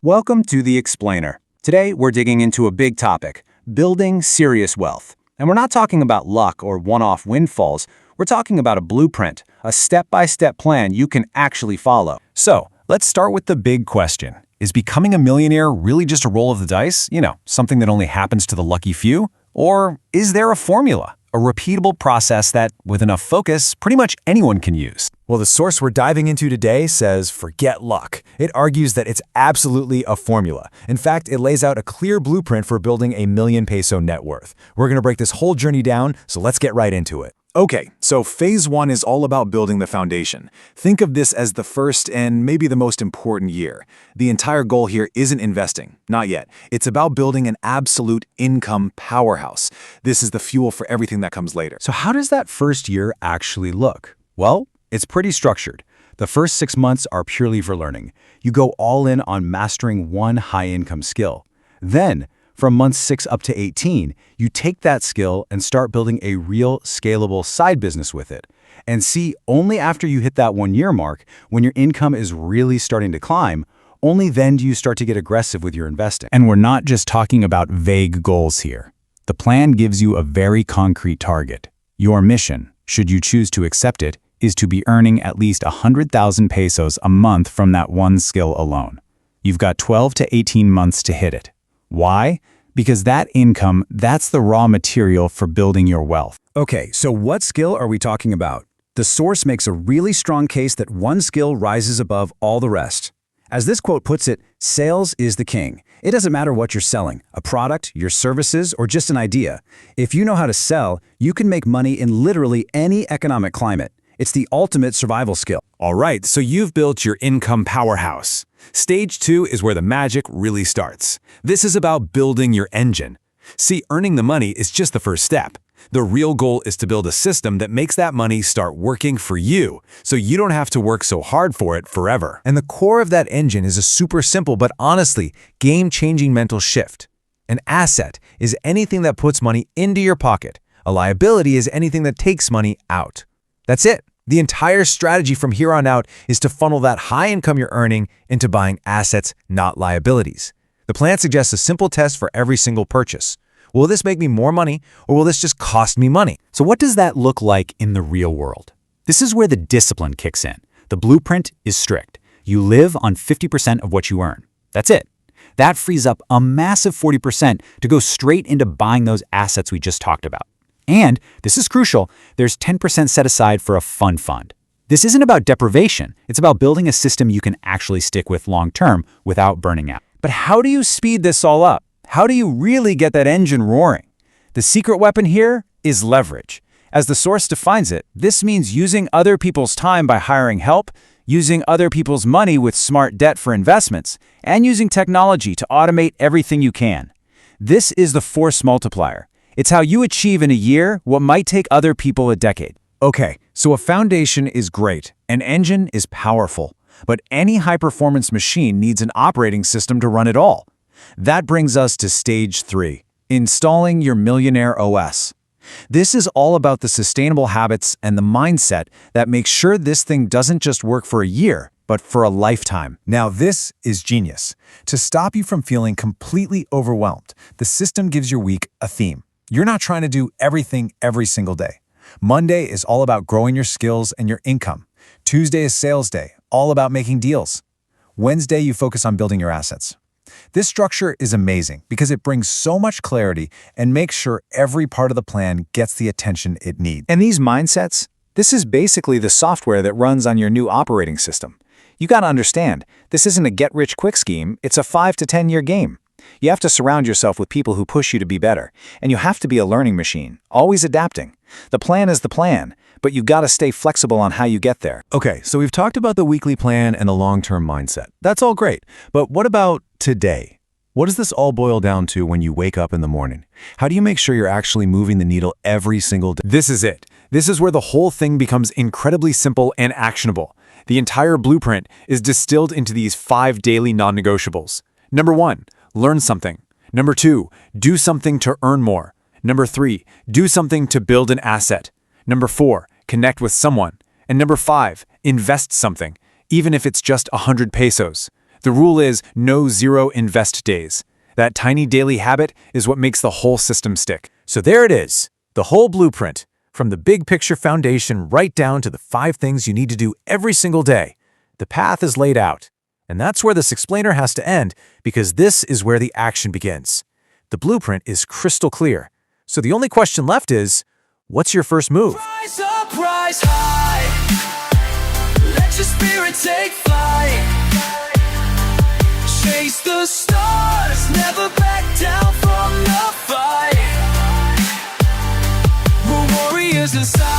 Welcome to The Explainer. Today, we're digging into a big topic, building serious wealth. And we're not talking about luck or one-off windfalls. We're talking about a blueprint, a step-by-step plan you can actually follow. So, let's start with the big question. Is becoming a millionaire really just a roll of the dice? Something that only happens to the lucky few? Or is there a formula, a repeatable process that, with enough focus, pretty much anyone can use? Well, the source we're diving into today says, forget luck. It argues that it's absolutely a formula. In fact, it lays out a clear blueprint for building a million-peso net worth. We're going to break this whole journey down, so let's get right into it. Okay, so phase one is all about building the foundation. Think of this as the first and maybe the most important year. The entire goal here isn't investing, not yet. It's about building an absolute income powerhouse. This is the fuel for everything that comes later. So how does that first year actually look? Well, it's pretty structured. The first 6 months are purely for learning. You go all in on mastering one high-income skill. Then, from months 6 up to 18, you take that skill and start building a real, scalable side business with it. And see, only after you hit that 1-year mark, when your income is really starting to climb, only then do you start to get aggressive with your investing. And we're not just talking about vague goals here. The plan gives you a very concrete target. Your mission, should you choose to accept it, is to be earning at least 100,000 pesos a month from that one skill alone. You've got 12 to 18 months to hit it. Why? Because that income, that's the raw material for building your wealth. Okay, so what skill are we talking about? The source makes a really strong case that one skill rises above all the rest. As this quote puts it, sales is the king. It doesn't matter what you're selling, a product, your services, or just an idea. If you know how to sell, you can make money in literally any economic climate. It's the ultimate survival skill. All right, so you've built your income powerhouse. Stage 2 is where the magic really starts. This is about building your engine. See, earning the money is just the first step. The real goal is to build a system that makes that money start working for you, so you don't have to work so hard for it forever. And the core of that engine is a super simple but honestly game-changing mental shift. An asset is anything that puts money into your pocket. A liability is anything that takes money out. That's it. The entire strategy from here on out is to funnel that high income you're earning into buying assets, not liabilities. The plan suggests a simple test for every single purchase. Will this make me more money, or will this just cost me money? So what does that look like in the real world? This is where the discipline kicks in. The blueprint is strict. You live on 50% of what you earn. That's it. That frees up a massive 40% to go straight into buying those assets we just talked about. And, this is crucial, there's 10% set aside for a fun fund. This isn't about deprivation, it's about building a system you can actually stick with long-term without burning out. But how do you speed this all up? How do you really get that engine roaring? The secret weapon here is leverage. As the source defines it, this means using other people's time by hiring help, using other people's money with smart debt for investments, and using technology to automate everything you can. This is the force multiplier. It's how you achieve in a year what might take other people a decade. Okay, so a foundation is great, an engine is powerful, but any high-performance machine needs an operating system to run it all. That brings us to stage 3, installing your Millionaire OS. This is all about the sustainable habits and the mindset that makes sure this thing doesn't just work for a year, but for a lifetime. Now, this is genius. To stop you from feeling completely overwhelmed, the system gives your week a theme. You're not trying to do everything every single day. Monday is all about growing your skills and your income. Tuesday is sales day, all about making deals. Wednesday, you focus on building your assets. This structure is amazing because it brings so much clarity and makes sure every part of the plan gets the attention it needs. And these mindsets, this is basically the software that runs on your new operating system. You gotta understand, this isn't a get-rich-quick scheme, it's a 5 to 10-year game. You have to surround yourself with people who push you to be better, and you have to be a learning machine, always adapting. The plan is the plan, but you gotta stay flexible on how you get there. Okay, so we've talked about the weekly plan and the long-term mindset. That's all great, but what about today? What does this all boil down to when you wake up in the morning? How do you make sure you're actually moving the needle every single day? This is it. This is where the whole thing becomes incredibly simple and actionable. The entire blueprint is distilled into these 5 daily non-negotiables. Number 1, learn something. Number 2, do something to earn more. Number 3, do something to build an asset. Number 4, connect with someone. And number 5, invest something, even if it's just 100 pesos. The rule is no zero invest days. That tiny daily habit is what makes the whole system stick. So there it is, the whole blueprint, from the big picture foundation right down to the 5 things you need to do every single day. The path is laid out. And that's where this explainer has to end, because this is where the action begins. The blueprint is crystal clear. So the only question left is, what's your first move? Rise up, rise high. Let your spirit take flight. Chase the stars, never back down from the fight. We're warriors inside.